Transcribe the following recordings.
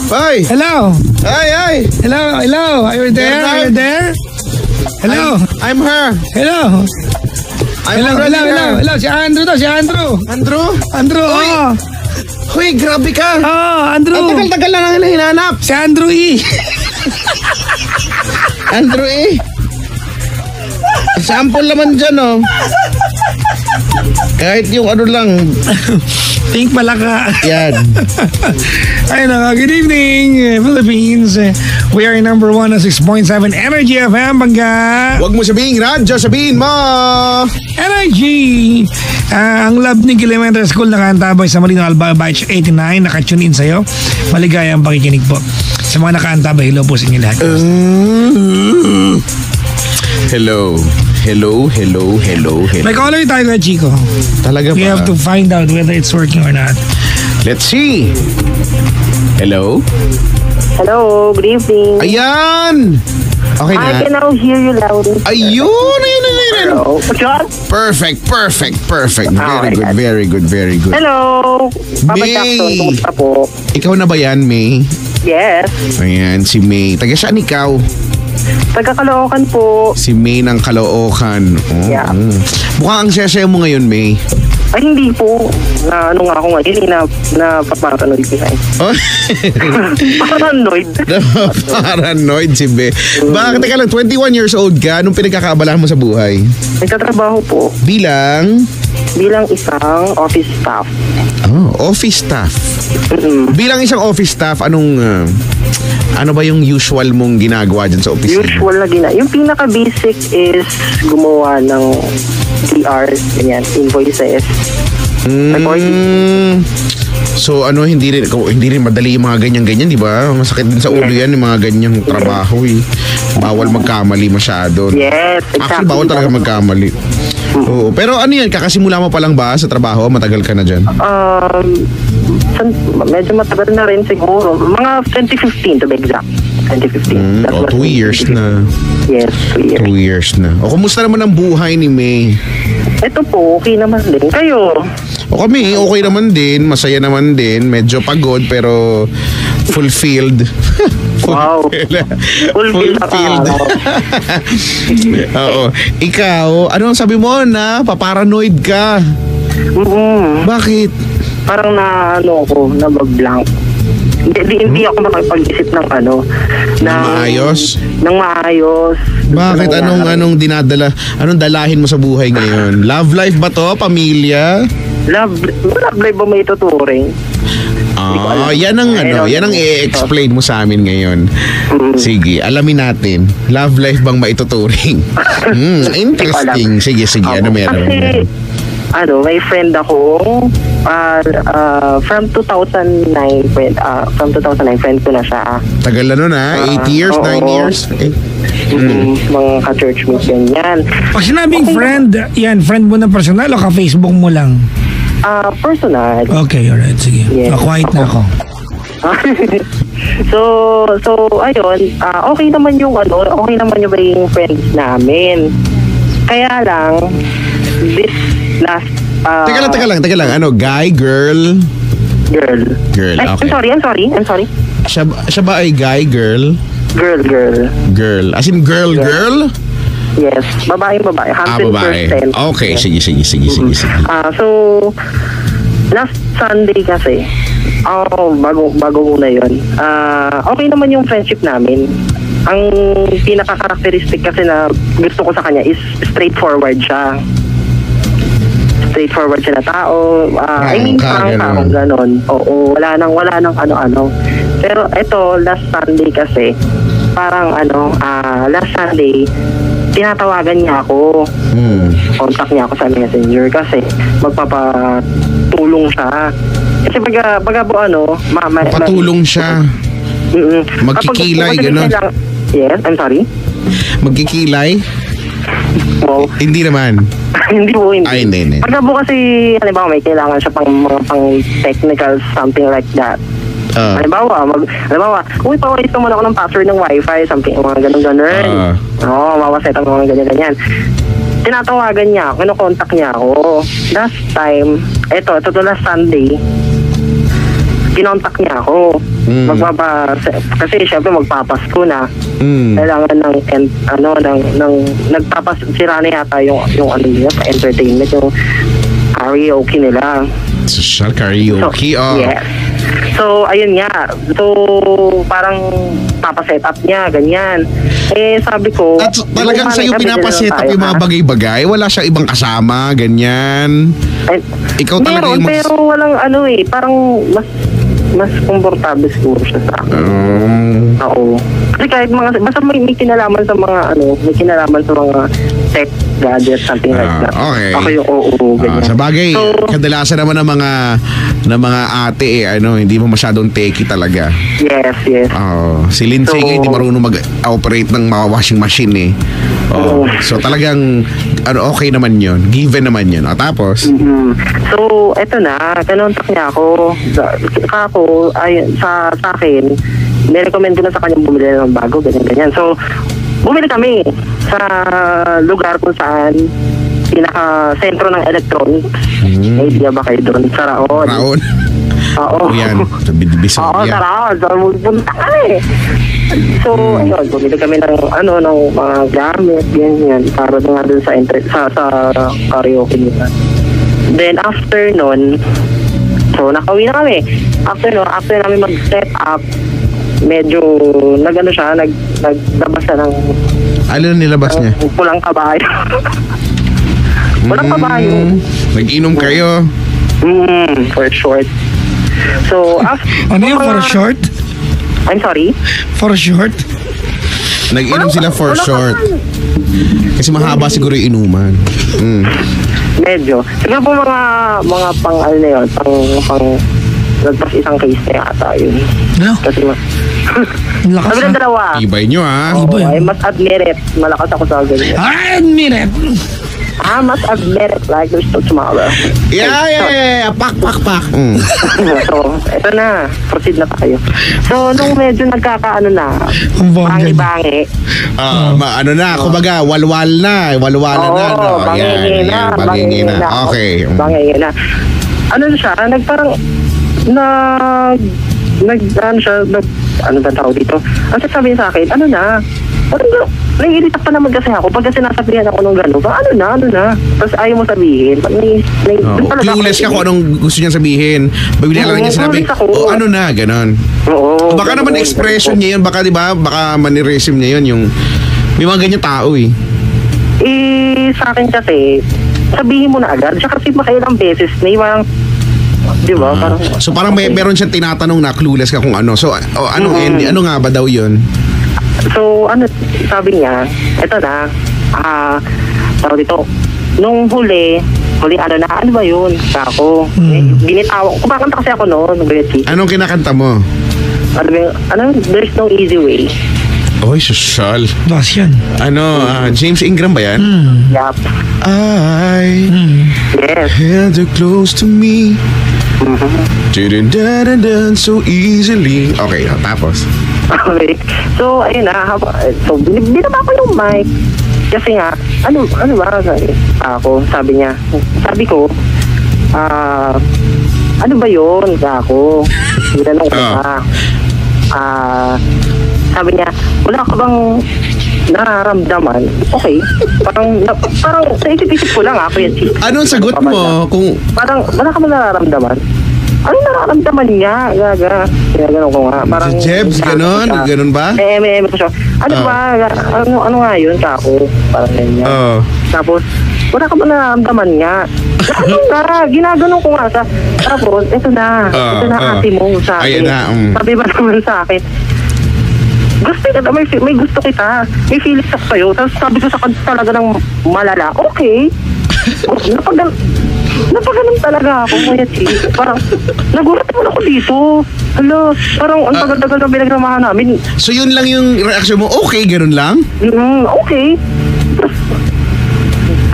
Ay! Hello? Ay! Hello? Are you there? Are you there? Hello? I'm her. Hello? Hello. Si Andrew to, si Andrew. Andrew? Uy! Huy, grabe ka. Andrew. Ang tagal-tagal na nang hinahanap. Si Andrew E. Andrew E. Sample naman dyan, oh. Kahit yung ano lang. Think pala ka. Yan. Ayun na, good evening, Philippines. We are number 1 at 6.7 Energy FM, Bangga. Huwag mo sabihin radyo, sabihin mo. Energy. Ang love ni Elementary School nakaantabay sa Marino Alba Batch 89. Nakatune in sa'yo. Maligayang pakikinig po. Sa mga nakaantabay, hello po sa inyo lahat. Hello. May caller tayo kay Chico. Talaga ba? We have to find out whether it's working or not. Let's see. Hello? Hello, good evening. Ayan! Okay na. I can now hear you loudly. Ayun! Hello. John? Perfect. Very good. Hello. Papa May. Jackson, kumusta po? Ikaw na ba yan, May? Yes. Ayan, si May. Taga saan ikaw? Taga Caloocan po. Si May ng Caloocan. Oh. Yeah. Mukhang ang sesaya mo ngayon, May. Ay, hindi po. Ano nga ako ngayon, napapanoid ko sa'yo. Oh? Paranoid. Paranoid si May. Bakit? Teka lang, 21 years old ka. Anong pinagkakaabalahan mo sa buhay? Nagtatrabaho po. Bilang isang office staff. Office staff. Mm-hmm. Bilang isang office staff, ano ba yung usual mong ginagawa dyan sa opisina? Usual na yung pinaka-basic is gumawa ng PR, ganyan, invoices. So hindi rin madali yung mga ganyan-ganyan, di ba? Masakit din sa ulo yan yung mga ganyang trabaho eh. Bawal magkamali masyado. Yes, exactly. Actually, bawal talaga magkamali. Oo. Pero ano yan, kakasimula mo pa lang ba sa trabaho? Matagal ka na dyan? Medyo matagal na rin siguro. Mga 2015 to be exact. 2015. 2 years na. Yes, 2 years. 2 years na. O, kumusta naman ang buhay ni May? Ito po, okay naman din. Kayo? O kami, okay naman din. Masaya naman din. Medyo pagod pero fulfilled. Wow. Fulfilled. Oo. Ikaw, ano ang sabi mo na paparanoid ka? Bakit? Parang nabablank. Hindi ako makapag-isip ng maayos? Ng maayos. Bakit? Anong dinadala? Anong dalahin mo sa buhay ngayon? Love life ba to? Pamilya? Love life ba may tuturing? Yan ang i-explain mo sa amin ngayon. Sige, alamin natin. Love life bang maituturing? Interesting. Sige, ano meron? Kasi, may friend ako, from 2009, friend ko na siya. Tagal na nun 8 years, 9 years? Mga ka-churchmates yan. Pag sinabing friend, yan, friend mo na personal o ka-Facebook mo lang? Personal. Okay, alright, sige. Yes. Quiet na ako. So ayun, okay naman yung maging friends namin. Kaya lang, this last Teka lang. Guy, girl? Girl. Girl, okay. I'm sorry. Siya ba ay guy, girl? Girl. As in girl? Yes, babae. 100%. Babae. Okay, sige. So, last Sunday kasi, bago muna yun. Okay naman yung friendship namin. Ang pinaka-characteristic kasi na gusto ko sa kanya is straightforward siya. Straightforward siya na tao. Parang ganon. Oo, wala nang ano-ano. Pero ito, last Sunday kasi, parang last Sunday, tinatawagan niya ako. Contact niya ako sa Messenger kasi magpapatulong siya. Kasi patulong siya. Magkikilay, gano'n? Yes, I'm sorry. Magkikilay? Wow. Hindi naman. Hindi po, hindi. Ay, hindi. Pagkabo kasi, halimbawa, may kailangan siya pang technical, something like that. Halimbawa, uy, pawalis naman ako ng password ng wifi, something, mga ganun-ganun. Mawaset ang mga ganyan-ganyan. Tinatawagan niya ako, kinokontak niya ako. Last time, ito last Sunday, kinontak niya ako. Kasi syempre magpapasko na. Kailangan nagpapasira na yata yung ano nila, entertainment, yung karaoke nila. Social karaoke, Yes. So, ayun nga. So, parang papaset up niya, ganyan. Sabi ko... At talagang sa'yo pinapaset up yung mga bagay-bagay? Wala siyang ibang kasama, ganyan? Ikaw talaga yung... Pero walang parang mas komportable siguro siya sa akin. Oo. Kasi kahit basta may kinalaman sa mga tech gadgets, something like that. Okay. Ako yung ganyan. Sa bagay, kadalasan naman ng mga ate hindi mo masyadong techie talaga. Yes. Si Lindsay hindi marunong mag-operate ng mga washing machine eh. So talagang okay naman yun. Given naman yun. Tapos? So, eto na. Kanontak niya ako. Ako, sa akin, nirecommend ko na sa kanya bumili ng bago, ganyan. So, bumili kami sa lugar kung saan pinaka-sentro ng electronics. May idea ba kayo doon? Sa Raon. Oo. Yan. Sa Bidibis. Oo, sa Raon. So, punta kami. So, ayun, bumili kami ng mga gamit, ganyan, para nga doon sa karaoke nila. Then, after nun, so, nakauwi na kami. After namin mag-set up, medyo naglabas siya ng... Ano nilabas niya? Pulang kabayo. Pulang kabayo. Nag-inom kayo? For short. So, ano yung for short? I'm sorry? For short? Nag-inom sila for short. Kasi mahaba siguro yung inuman. Medyo. Siguro po mga pang nagpas isang case na yata yun. No? Kasi Lakas sabi ng dalawa. Ibay nyo I must admit it. Malakas ako sa ganyan. Admit it! I must admit it like there's no tomorrow. Yeah. Pak. So, eto na. Proceed na tayo. So, nung medyo nagkakaano na, bangi-bangi. Kumbaga, walwal na. Walwalan na. Bangi na. Okay. Bangi na. Ano siya, ano ba tawag dito? Ang sasabihin sa akin, naiirita pa naman kasi ako pagka sinasabihan ako ng gano'n. Ano na? Tapos ayaw mo sabihin. Clueless ka kung anong gusto niya sabihin. Bibigyan lang niya sinabi, gano'n. Oo. Baka naman expression niya yun. Baka, diba, baka maniresim niya yun. Yung, may mga ganyan tao eh. Sa akin kasi, sabihin mo na agad. Siya kasi makailang beses na yung di ba? So parang meron siyang tinatanong na clueless ka kung ano. So ano nga ba daw yun? So sabi niya, eto na, tawag dito, nung huli ano ba yun? Ako, binitaw, kumakanta kasi ako noon, Betty. Anong kinakanta mo? There's no easy way. Oy, social. Bas yan. James Ingram ba yan? Yup. Yes. Held her close to me. Didn't so easily. Okay, tapos. Okay. So, ayun na. So, binaba ko yung mic. Kasi nga, ano ba? Ako, sabi ko, ano ba yun? Ako, ginanong ko pa. Sabi niya, wala ka bang nararamdaman? Okay. Parang sa isip-isip ko lang Kuya Chi. Anong sagot mo? Parang wala ka bang nararamdaman? Ano nararamdaman niya? Gano'n ko nga. Parang Jebs, gano'n ba? Ko siya. Ano ba? Ano nga yun, kako? Parang ganyan. Tapos, wala ka ba nararamdaman niya? Ginaganon ko nga sa... Tapos, ito na ate mo sa akin. Sabi ba naman sa akin, may gusto kita. May feelings ako sa'yo. Tapos sabi ko sa kanya talaga ng malala, okay. Napaganon talaga ako, Kuya Chi. Parang, nagulat naman ako dito. Hala, parang ang tagal-tagal na pinagsamahan namin. So yun lang yung reaction mo, okay, ganun lang? Okay.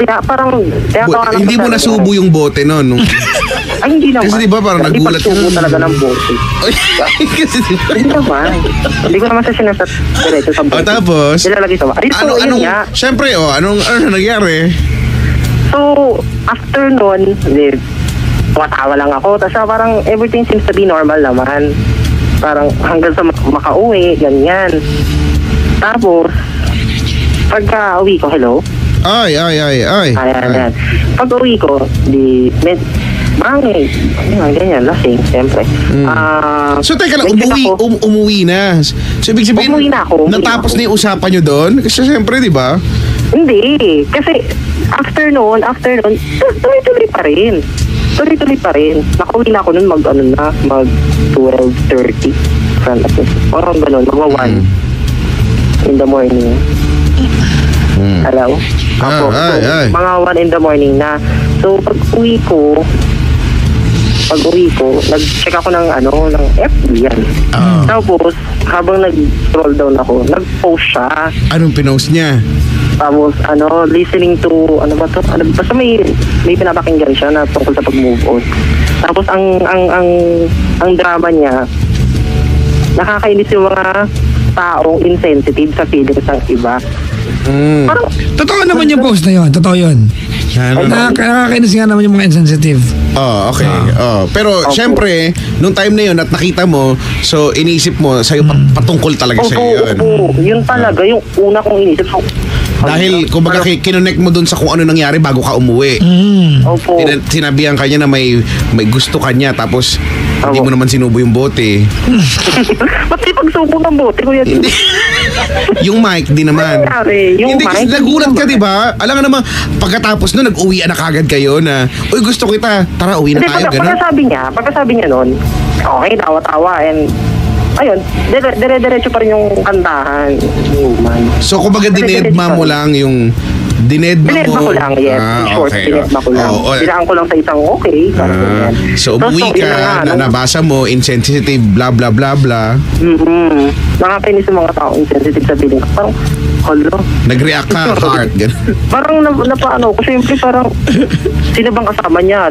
Kaya parang... hindi mo nasubo yung bote nun. Ay, hindi naman. Kasi diba parang nagulat ka. Hindi talaga ng bote. Kasi diba? Hindi naman. Hindi ko naman siya sinasat diretso sa bote. Tapos? Nilalagay sa bote. Siyempre, ano nangyari? So, after nun, tumatawa lang ako. Tapos parang everything seems to be normal naman. Parang hanggang sa makauwi, ganyan. Tapos, pagka uwi ko, hello? Ay. Ayan. Pag uwi ko, bangin. Ganyan, lasing, siyempre. So teka lang, umuwi na. So ibig sabihin, umuwi na ako. natapos na yung usapan nyo doon? Kasi siyempre, di ba? Hindi. Kasi after noon, tuloy-tuloy pa rin. Nakauwi na ako noon mag 12:30. Parang gano'n, mag-1 in the morning. Hello? Mga 1 in the morning na. So, pag uwi ko, nag-check ako ng FB yan. Tapos, habang nag-scroll down ako, nag-post siya. Anong pinost niya? Tapos, listening to, basta may pinapakinggan siya na tungkol sa pag-move on. Tapos, ang drama niya, nakakainis yung mga taong insensitive sa feelings ng iba. Parang, totoo naman yung post na yun. Totoo yun. Nakakainis nga naman yung mga insensitive. Okay. Pero syempre, nung time na yun at nakita mo, so iniisip mo, sa'yo patungkol talaga sa'yo yun. Yun talaga, yung una kong inisip. Dahil, kumbaga, kinonect mo dun sa kung ano nangyari bago ka umuwi. Opo. Sinabihan ka niya na may gusto ka niya, tapos hindi mo naman sinubo yung bote. Ba't di pagsubo ng bote, kuya? Yung mic, di naman. Yung hindi, kasi nagulat ka, di ba? Alam nga naman, pagkatapos nun, nag-uwian na kagad kayo na, uy, gusto kita, tara, uwi na tayo, gano'n. Pagkasabi niya nun, okay, tawa-tawa, and ayun, dire-diretso pa rin yung kantahan. So, kumbaga, dinedma mo lang yung... Dinedma ko lang, yes. In short, okay. dinedma ko lang. Dinaan ko lang sa isang okay. So, umuwi ka, nabasa mo, insensitive, blah, blah, blah, blah. Nakakainis yung mga tao insensitive sa feeling. Parang, hala. Nag-react ka, heart, gano'n. Parang napaano ko, siyempre parang, sino bang kasama niya?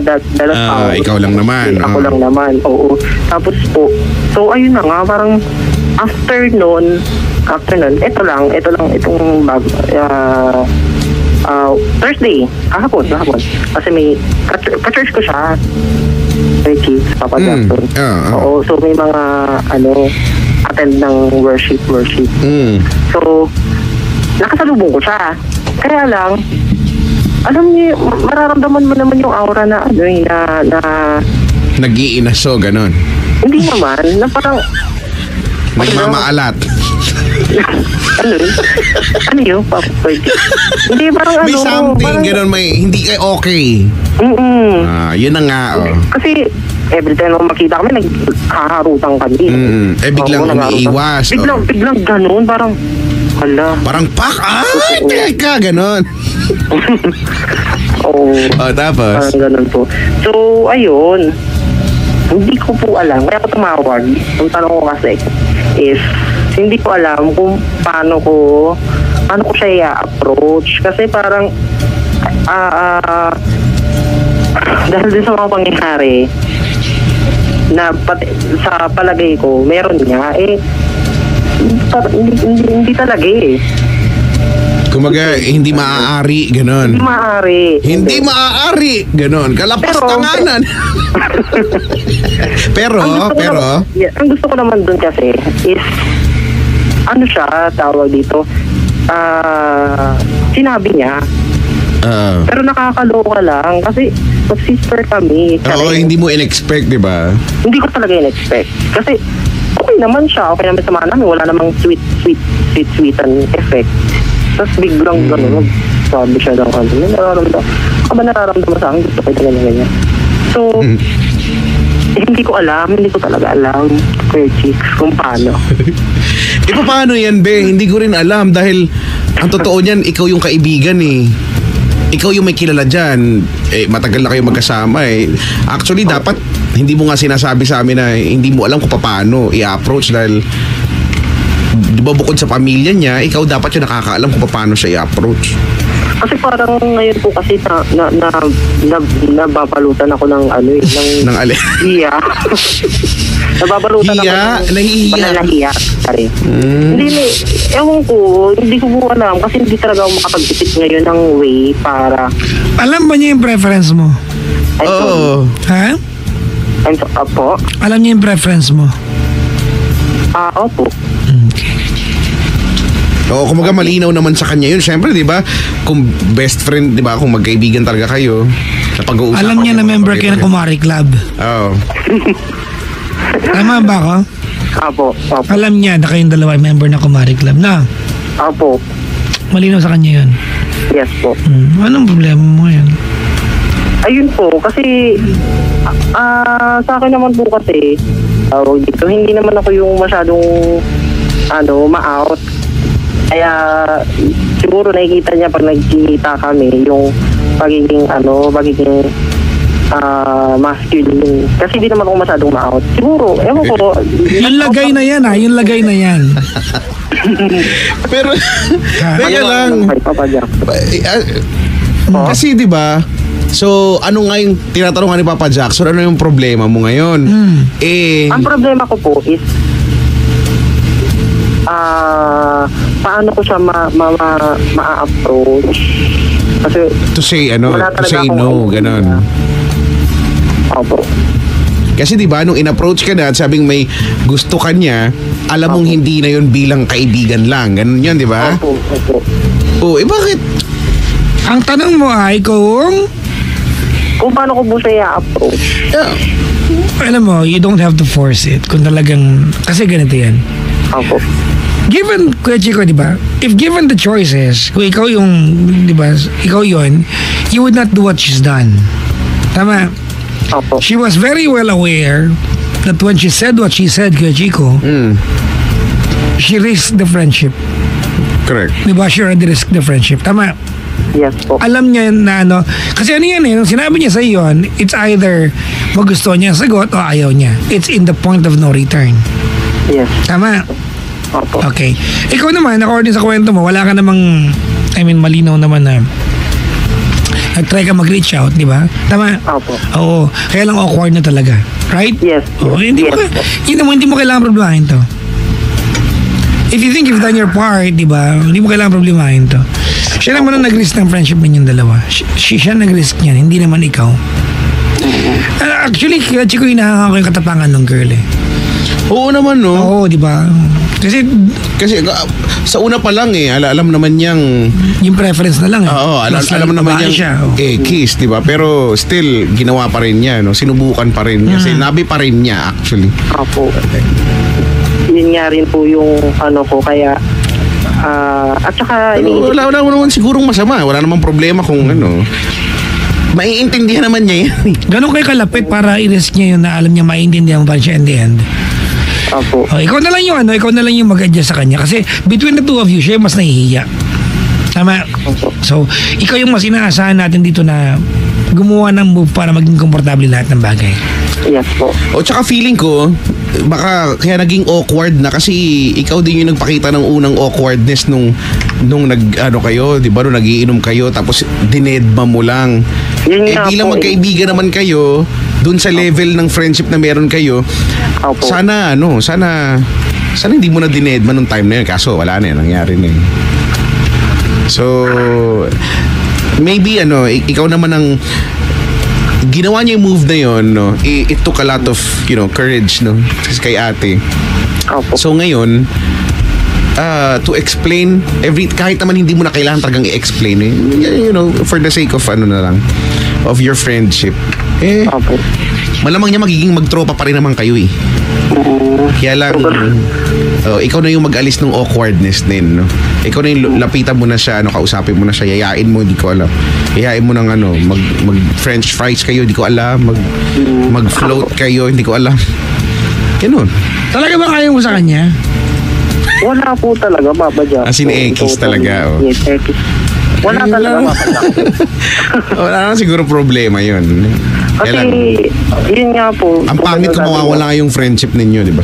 Ikaw lang naman. Ako lang naman, oo. Tapos po, so ayun na nga, parang, after nun, itong bago, Thursday, kahapon. Kasi may, ka-church ko siya. May kids, Papa Jackson. Oo, so may mga, attend ng worship. So, nakasalubong ko siya. Kaya lang, alam niyo, mararamdaman mo naman yung aura na, nag-iinaso, ganon. Hindi naman, na parang, nagmamaalat. Ano yun? Hindi, parang may something, gano'n, hindi kayo okay. Yun na nga, Kasi, every time makita kami, naghaharutan kami. Biglang umiiwas. Biglang gano'n, parang, hala. Parang teka, gano'n. Tapos? Parang gano'n po. So, ayun. Hindi ko po alam. Kaya ako tumawag. Ang tanong ko kasi is, hindi ko alam kung paano ko siya i-approach. Kasi parang, dahil din sa mga pangyayari, na sa palagay ko, meron nga, hindi talaga Kumaga, hindi maaari, gano'n. Hindi maaari, gano'n. Kalapastanganan. Pero, ang gusto ko naman dun kasi is, tawag dito, sinabi niya, pero nakakaloka lang kasi mag-sister kami. Oo, hindi mo in-expect, di ba? Hindi ko talaga in-expect. Kasi, okay naman siya. Okay naman sa mga namin. Wala namang sweet-sweetan effect. Tapos biglang gano'n, sabi siya lang, nararamdaman sa akin, gusto ko ito ganyan. So, hindi ko talaga alam, Kuya Chicks, kung paano. Paano yan, be? Hindi ko rin alam dahil ang totoo niyan, ikaw yung kaibigan Ikaw yung may kilala dyan. Matagal na kayo magkasama Actually, dapat hindi mo nga sinasabi sa amin na hindi mo alam kung paano i-approach dahil di ba bukod sa pamilya niya, ikaw dapat yung nakakaalam kung paano siya i-approach. Kasi parang ngayon po kasi nababalutan ako ng ng alin? Hiya. Nababalutan ako ng pananahiya. Hindi ewan ko, hindi ko po alam kasi hindi talaga ako makapag-isip ngayon ng way para... Alam ba niya yung preference mo? Oo. Ha? Opo. Alam niya yung preference mo? Opo. Oo, kumaga malinaw naman sa kanya yun. Siyempre, di ba, kung best friend, di ba, kung magkaibigan talaga kayo, napag-uusapan. Alam niya na member kayo ng Kumari Club. Oo. Tama ba ako? Opo. Alam niya na kayong dalawa ay member ng Kumari Club na. Opo. Malinaw sa kanya yun. Yes po. Anong problema mo yan? Ayun po, kasi sa akin naman po kasi dito, hindi naman ako yung masyadong ma-out. Kaya siguro nakikita niya pag nagkikita kami yung pagiging masculine. Kasi di naman ako masyadong ma-out. Siguro, ewan ko. Yung lagay na yan yung lagay na yan. Pero, teka lang. Kasi di ba, so ano nga yung tinatanong ni Papa Jackson, ano yung problema mo ngayon? Ang problema ko po is paano ko siya ma-approach. Kasi to say wala to talaga say akong no, idea. ganon. Opo. Kasi di ba nung in-approach ka na at sabing may gusto ka niya, alam mong hindi na yun bilang kaibigan lang. Ganon yun, di ba? Opo. Oh, bakit? Ang tanong mo ay kung Paano ko po siya i-approach? alam mo, you don't have to force it. Kung talagang, kasi ganito yan. Opo. Given, Kuya Chico, di ba? If given the choices, kung ikaw yung, di ba, ikaw yun, you would not do what she's done. Tama? Opo. She was very well aware that when she said what she said, Kuya Chico, she risked the friendship. Correct. Di ba? She already risked the friendship. Tama? Yes po. Alam niya na kasi ano yan nung sinabi niya sa iyo, it's either magustuhan niya ang sagot o ayaw niya. It's in the point of no return. Yes. Tama? Opo. Okay. Ikaw naman, according sa kwento mo, wala ka namang, malinaw naman na nag-try ka mag-reach out, di ba? Tama? Opo. Oo. Kaya lang awkward na talaga. Right? Yes. Oo, hindi mo, hindi mo kailangan problemahin to. If you think you've done your part, di ba? Hindi mo kailangan problemahin to. Siya naman ang nag-risk ng friendship ninyong dalawa. Siya nag-risk niyan, hindi naman ikaw. Actually, kaya Chico, hinahangan ko yung katapangan ng girl eh. Oo naman, no? Oo, di ba? Kasi sa una pa lang alam naman niyang yung preference na lang eh. Oo, alam Mas naman babae niyang siya. kiss, di ba? Pero still, ginawa pa rin niya, no? Sinubukan pa rin niya. Sinabi pa rin niya, actually. Opo. Yun nga rin po yung ko, kaya at saka Wala naman sigurong masama. Wala namang problema kung maiintindihan naman niya yan. Ganon kayo kalapit para i-risk niya yun na alam niya maiintindihan mo pa siya in the end. Opo. Ikaw na lang yung mag-adjust sa kanya kasi between the two of you, siya yung mas nahihiya. Tama? So, ikaw yung mas inaasahan natin dito na gumawa ng move para maging komportable lahat ng bagay. Yes po. O tsaka feeling ko, baka kaya naging awkward na kasi ikaw din yung nagpakita ng unang awkwardness nung kayo, di ba? Nung nagiinom kayo tapos dinedma mo lang. Yun nga Bilang po, magkaibigan naman kayo, dun sa level ng friendship na meron kayo, Opo. sana hindi mo na dinedma nung time na yun. Kaso wala na yun, nangyari na yun. So, maybe ikaw naman ang ginawa niya yung move na yun, no? It took a lot of, courage, no? Kay ate. Opo. So ngayon, to explain, kahit naman hindi mo na kailangan talagang i-explain, for the sake of of your friendship, Opo. malamang niya magiging magtropa pa rin naman kayo eh. Kaya lang, ikaw na yung mag-alis ng awkwardness din, no? Ikaw na yung lapitan mo na siya, kausapin mo na siya, yayain mo, hindi ko alam. Yayain mo ng mag French fries kayo, hindi ko alam. Mag-float kayo, hindi ko alam. Ganun. Talaga ba kaya mo sa kanya? Wala po talaga, Papa Jack. As in, X talaga, oh. Yes, X. Wala talaga, Papa Jack. Wala naman siguro problema yun. Kasi, yun nga po. Ang pangit kung mawawala yung friendship ninyo, di ba?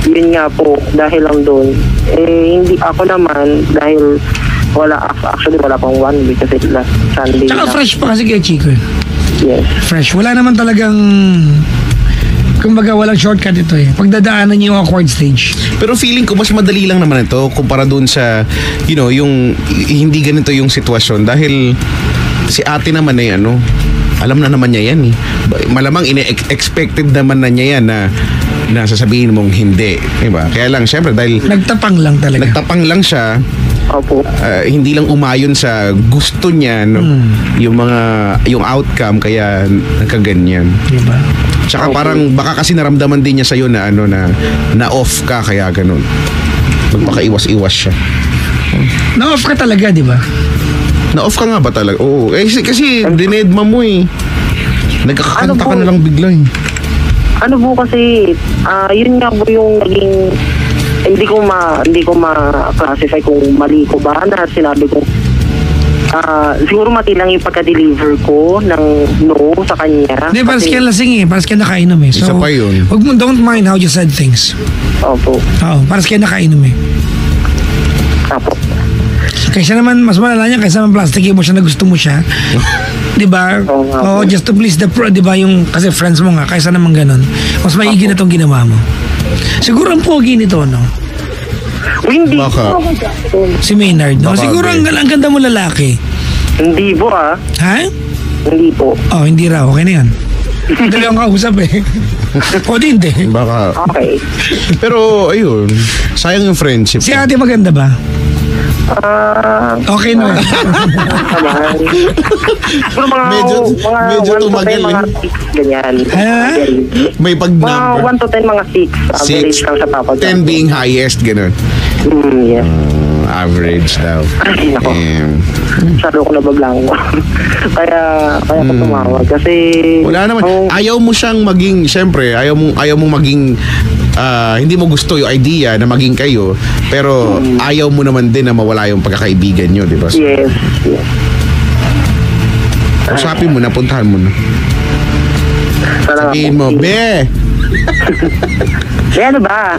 Yun nga po, dahil lang doon. Hindi ako naman, dahil actually wala pang 1 week kasi last Sunday. Tsaka fresh pa kasi kay Chico. Yes. Fresh. Wala naman talagang, kumbaga walang shortcut ito eh. Pagdadaanan niyo yung awkward stage. Pero feeling ko mas madali lang naman ito kumpara doon sa, yung hindi ganito yung sitwasyon. Dahil si ate naman alam na naman niya yan eh. Malamang expected naman na niya yan na sasabihin mong hindi. Diba? Kaya lang, syempre, dahil Nagtapang lang talaga. nagtapang lang siya, Opo. hindi lang umayon sa gusto niya, no? Yung outcome, kaya nagkaganyan. Diba? Tsaka parang baka kasi naramdaman din niya sa'yo na na off ka, kaya ganun. Magpakaiwas-iwas siya. Na-off ka talaga, di ba? Na-off ka nga ba talaga? Oo. Kasi dinedma mo eh. Nagkakakanta ka na lang bigla eh. Ano po kasi, yun nga po yung naging, hindi ko ma-classify kung mali ko ba na sinabi ko. Siguro mati lang yung pagka-deliver ko ng no sa kanya. Hindi, paras kaya lasing eh. Paras kaya nakainom eh. So, Isa pa yun. Wag mo, don't mind how you said things. Opo. Oo, paras kaya nakainom eh. Opo. Kaysa naman, mas malala niya, kaysa naman plastic mo siya na gusto mo siya. Di ba? Oo nga Oo, po. just to please the pro, di ba? Yung, kasi friends mo nga, kaysa naman ganun. Mas maigi na itong ginawa mo. Siguro ang pogi nito, no? Hindi Baka. po. Si Maynard, no? Baka, Siguro ang ganda mo lalaki. Hindi po Ha? Hindi po. Oh, hindi raw. Okay na yan. Dali ang kausap eh. O di, hindi. Baka. Okay. Pero, ayun. Sayang yung friendship. Si ate maganda ba? Naman. Okay na. Siguro Medyo 1 to 10, tumagal mga eh. 6, ganyan. Ha? May Mga pag-number. 1 to 10, mga 6. Average lang sa papa. 10 being highest, ganun. Yes. Average daw. Ay, nako. Masyado ko nabablango. kaya ko tumawag. Kasi... Wala naman. Ayaw mo siyang maging, syempre, ayaw mong maging, hindi mo gusto yung idea na maging kayo, pero ayaw mo naman din na mawala yung pagkakaibigan nyo, di ba? Yes. Usapin mo na, puntahan mo na. Sana Sabihin mo, Be! ano ba?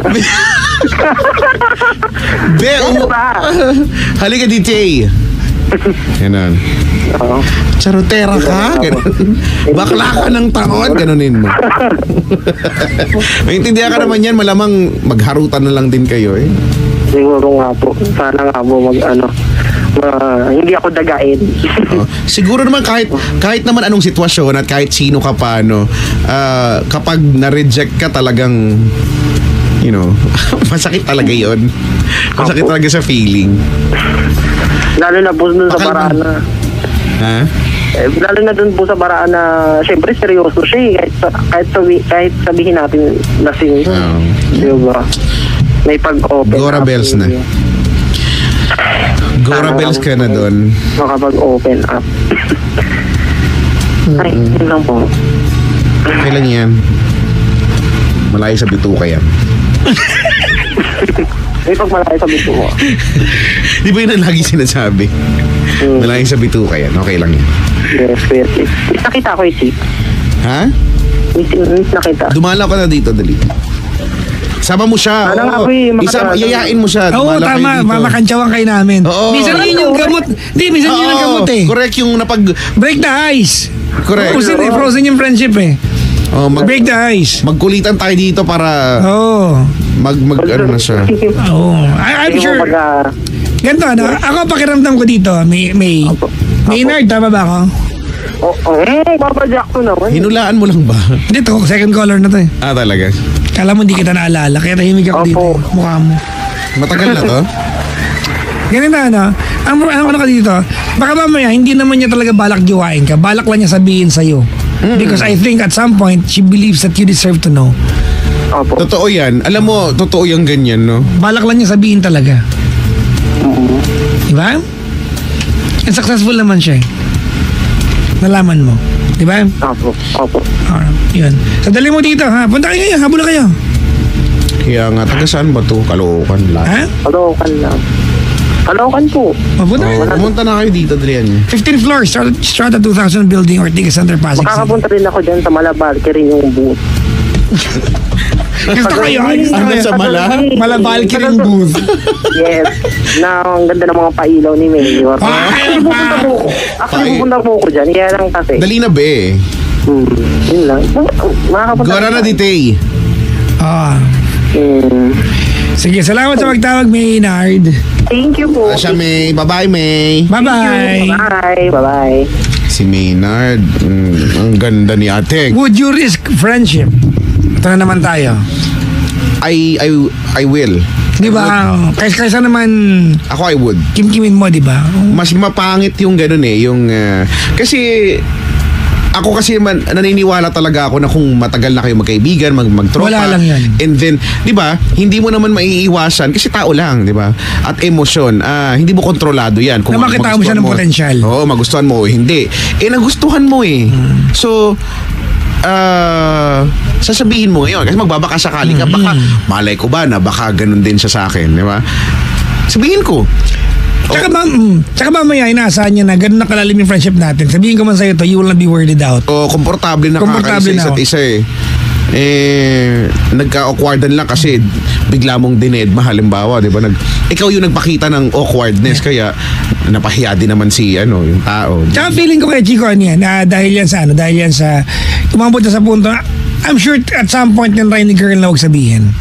Be! Ano ba? Halika dito eh. Ganun. Oo. Charotera ka? Ganun. Bakla ka ng taon? Ganunin mo. Maintindihan ka naman yan, malamang magharutan na lang din kayo eh. Siguro nga po. Sana nga po hindi ako dagain. Oh, siguro naman kahit naman anong sitwasyon at kahit sino ka pa, no, kapag na-reject ka talagang, masakit talaga yon. Masakit talaga sa feeling. Lalo na po dun sa Bakal- paraan na... Ha? lalo na dun po sa paraan na... Siyempre, seryoso siya eh. Kahit sabihin natin lasing. Oh. Diba? May pag-open Gora up. bells na. Gora bells ka na doon. Makapag-open up. Ay, yun lang po. Kailan yan? Malayo sa bituka yan. May pagmalaki sa bito mo. Di ba yun ang lagi sinasabi? Malayo sa bituka yan. Okay lang yan. Yes, kuya Chief. Nakita ko yung Chief. Ha? Nakita. Dumalaw ka na dito, dali. Sama mo siya. Ano nga Oo. po eh, makatalaga. Yayain mo siya. Oo, Dumalaw kayo tama. dito. Mamakantsawan kayo namin. Oo. Minsan yun yung gamot. Hindi, minsan yun yung Oo, gamot eh. Correct yung Break the ice. Correct. Frozen yung friendship eh. Oh, Break the ice. magkulitan tayo dito para Oo. ano na siya. Oo. I'm sure. Ganito, ano? Ako pakiramdam ko dito, Maynard, tama ba ako? Papa Jackson naman. Hinulaan mo lang ba? Hindi, to, second caller na to eh. Talaga. Kala mo hindi kita naalala, kaya tahimik ako dito. Opo. Mukha mo. Matagal na to? Ganito, ano? Ano ka dito? Baka mamaya, hindi naman niya talaga balak jowain ka. Balak lang niya sabihin sa'yo. Because I think at some point, she believes that you deserve to know. Opo. Totoo yan. Alam mo, totoo yung ganyan, no? Balak lang niya sabihin talaga. Diba? And successful naman siya eh. Nalaman mo. Diba? Opo. Yun. So dali mo dito ha. Punta kayo ngayon. Habol na kayo. Kaya nga, taga saan ba to? Caloocan lang. Ha? Kalokan lang. Kalokan po. Mapunta kayo. Pumunta na kayo dito, Adrian. 15th floor. Strata 2000 building Ortiga Center, Pasig City. Makakapunta rin ako dyan sa Malabalke rin yung booth. Gusto ko yun. Hanggang sa Malabal ka rin booth. Yes. Na ang ganda ng mga pailaw ni Mayor. Ay, Actually, pupunta po ako dyan. Kaya lang kasi. Dali na, be. Yun lang. Makakapunta. Gora na dito eh. Ah. Sige, salamat sa magtawag, Maynard. Thank you po. Siya, May. Bye-bye, May. Bye-bye. Bye. Bye-bye. Si Maynard. Ang ganda ni ate. Would you risk friendship? Ito na naman tayo. I will. Di ba? Kaysa naman Ako, I would. kim-kimin mo, di ba? Mas mapangit yung ganun yung kasi ako kasi man naniniwala talaga ako na kung matagal na kayo magkaibigan, magtropa. Wala lang yan. And then, 'di ba? Hindi mo naman maiiwasan kasi tao lang, 'di ba? At emosyon, hindi mo kontrolado 'yan. Na makita mo siya ng potensyal. Oo, magustuhan mo o hindi. Nagustuhan mo eh. So, sasabihin mo ngayon kasi magbabaka sakali ka, baka malay ko ba na baka ganun din siya sa akin, 'di ba? Sabihin ko. Tsaka mamaya inaasahan niya na ganun na kalalim yung friendship natin. Sabihin ko man sa'yo to, you will not be worried out. Komportable na kakaisa isa't isa nagka-awkwardan lang kasi bigla mong dinedma halimbawa, 'di ba? Ikaw yung nagpakita ng awkwardness kaya napahiya din naman si yung tao. Tsaka feeling ko kay Chico yan, dahil yan sa umabot na sa punto, I'm sure at some point yung Ryan girl na huwag sabihin.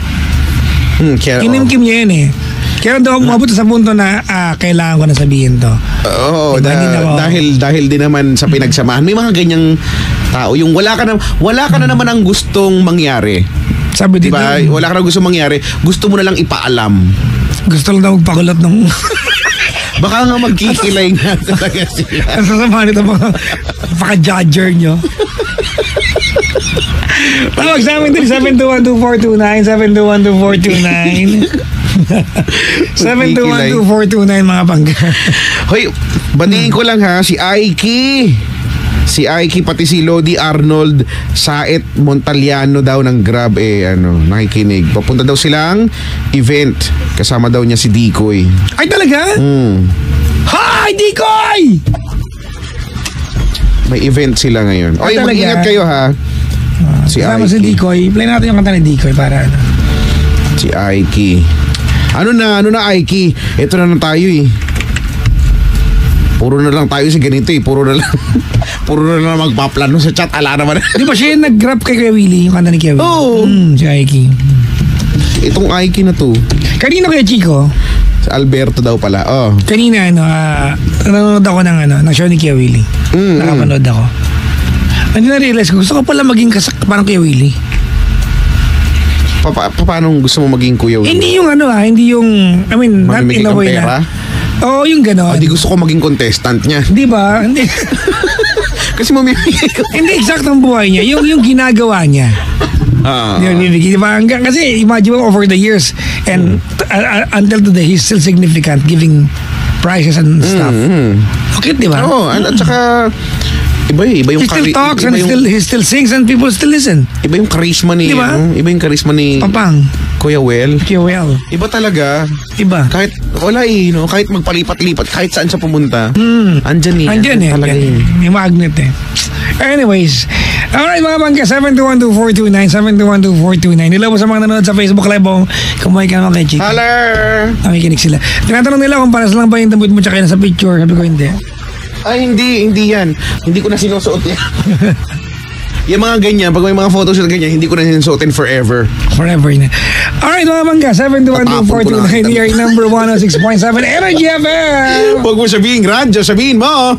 Kinimkim niya yan Kaya daw umabot sa punto na kailangan ko na sabihin to. Oo, dahil din naman sa pinagsamahan. May mga ganyang tao yung wala ka na naman ang gustong mangyari. Sabi dito, diba? Wala ka na gustong mangyari. Gusto mo na lang ipaalam. Gusto lang daw magpakulot ng baka nga magkikilay nga talaga sila. Ang sasama nito paka-judger nyo. Tawag sa amin din 7212429 7212429 mga pangga. Hoy, batiin ko lang si Aiki. Si Aiki pati si Lodi Arnold Saet Montaliano daw ng Grab nakikinig. Papunta daw silang event. Kasama daw niya si Dikoy. Ay talaga? Hi Dikoy! May event sila ngayon. Oy, mag-ingat kayo si kasama Aiki. si Dikoy. Play natin yung kanta ni Dikoy para Si Aiki. Ano na Aiki? Ito na tayo Puro na lang tayo sa ganito Puro na lang magpaplano sa chat. Ala naman. Di ba siya yung nag-grab kay Kuya Willie, yung kanta ni Kuya Willie? Oo. Si Aiki. Itong Aiki na to. Kanino kaya Chico? Si Alberto daw pala. Kanina nanonood ako ng show ni Kuya Willie. Nakapanood ako. Hindi na-realize ko, gusto ko pala maging parang Kuya Willie. Paano gusto mo maging Kuya Willie? Hindi yung hindi yung, I mean, not in a way na. Oo, yung gano'n. Hindi gusto ko maging contestant niya. Di ba? Hindi. Kasi mamimigay ko. Hindi eksaktong buhay niya. Yung ginagawa niya. Di ba? Kasi imagine mo over the years and until today, he's still significant giving prizes and stuff. Okay, di ba? Oo, at saka iba yung he still talks and he still sings and people still listen. Iba yung charisma ni diba? Iba yung charisma ni Papang Kuya Well. Iba talaga. Iba. Kahit wala kahit magpalipat-lipat, kahit saan siya pumunta. Andyan talaga May magnet Anyways, alright mga bangka, 7212429 Nila mo sa mga nanonood sa Facebook Live kumain ka naman kay Chico. Haller! Nakikinig sila. Tinatanong nila kung paras lang ba yung damit mo tsaka nasa picture. Sabi ko hindi. Ay, hindi yan. Hindi ko na sinusuot yan. Yung mga ganyan, pag may mga photoshoot ganyan, hindi ko na sinusuotin forever. Forever na. Alright mga bangka, 7212429 here, number 106.7 Energy FM! Huwag mo sabihin, radyo, sabihin mo!